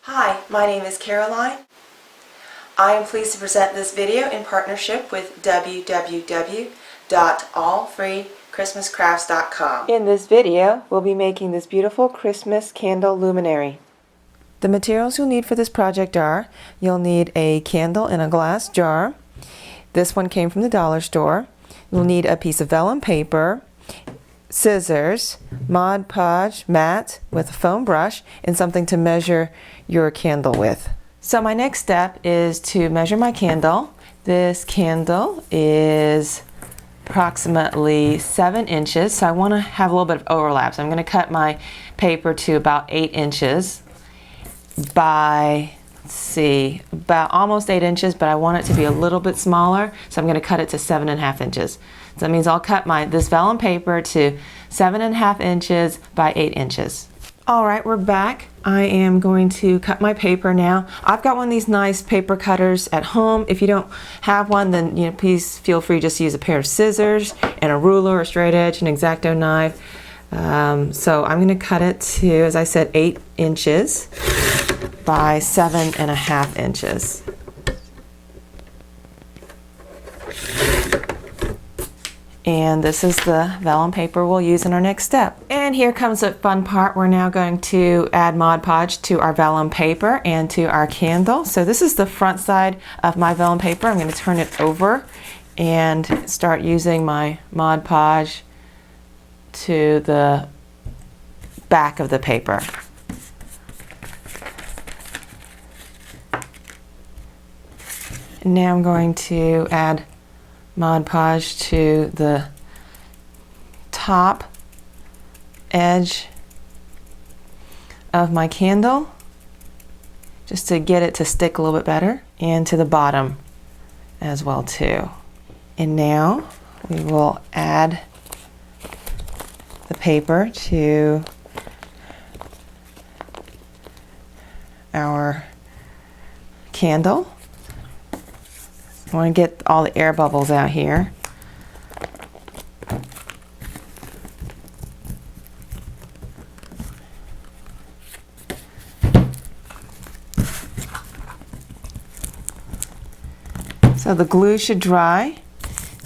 Hi, my name is Caroline. I am pleased to present this video in partnership with www.allfreechristmascrafts.com. In this video, we'll be making this beautiful Christmas candle luminary. The materials you'll need for this project are, you'll need a candle in a glass jar. This one came from the dollar store. You'll need a piece of vellum paper, scissors, Mod Podge mat with a foam brush, and something to measure your candle with. So my next step is to measure my candle. This candle is approximately 7 inches, so I want to have a little bit of overlap. So I'm going to cut my paper to about 8 inches by, let's see, about almost 8 inches, but I want it to be a little bit smaller, so I'm going to cut it to 7.5 inches. So that means I'll cut this vellum paper to 7.5 inches by 8 inches. All right, we're back. I am going to cut my paper now. I've got one of these nice paper cutters at home. If you don't have one, then please feel free just to use a pair of scissors and a ruler, a straight edge, an X-Acto knife. So I'm going to cut it to, as I said, 8 inches by 7.5 inches. And this is the vellum paper we'll use in our next step. And here comes the fun part. We're now going to add Mod Podge to our vellum paper and to our candle. So this is the front side of my vellum paper. I'm going to turn it over and start using my Mod Podge to the back of the paper. And now I'm going to add Mod Podge to the top edge of my candle, just to get it to stick a little bit better, and to the bottom as well too. And now we will add the paper to our candle. I want to get all the air bubbles out here. So the glue should dry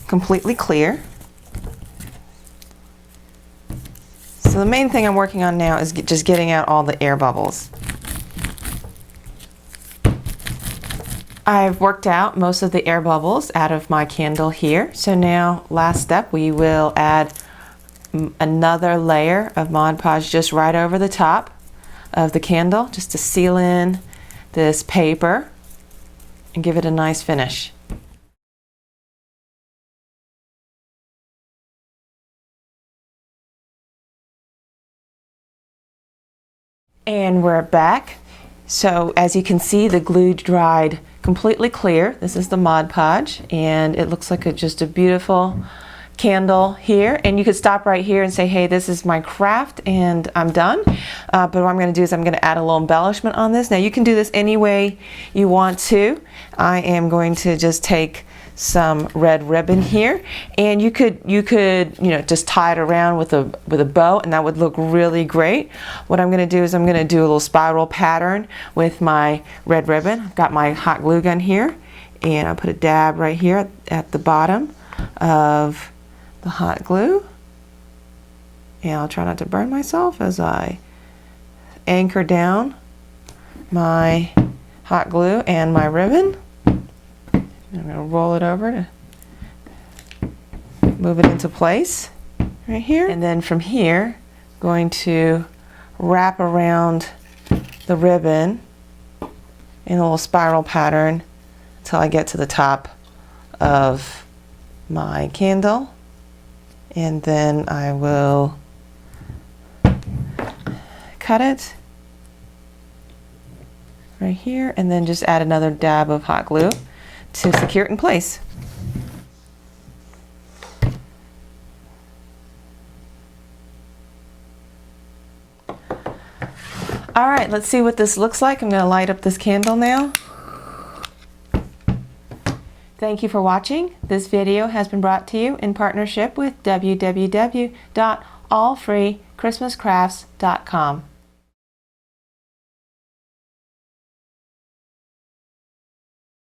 completely clear. So the main thing I'm working on now is just getting out all the air bubbles. I've worked out most of the air bubbles out of my candle here. So now, last step, we will add another layer of Mod Podge just right over the top of the candle, just to seal in this paper and give it a nice finish. And we're back. So as you can see, the glue dried completely clear. This is the Mod Podge, and it looks like just a beautiful candle here. And you could stop right here and say, hey, this is my craft and I'm done. But what I'm going to do is I'm going to add a little embellishment on this. Now you can do this any way you want to. I am going to just take some red ribbon here, and you could just tie it around with a bow, and that would look really great. What I'm going to do is I'm going to do a little spiral pattern with my red ribbon. I've got my hot glue gun here, and I'll put a dab right here at the bottom of the hot glue, and I'll try not to burn myself as I anchor down my hot glue and my ribbon. I'm going to roll it over to move it into place right here. And then from here, I'm going to wrap around the ribbon in a little spiral pattern until I get to the top of my candle. And then I will cut it right here, and then just add another dab of hot glue to secure it in place. All right, let's see what this looks like. I'm going to light up this candle now. Thank you for watching. This video has been brought to you in partnership with www.allfreechristmascrafts.com.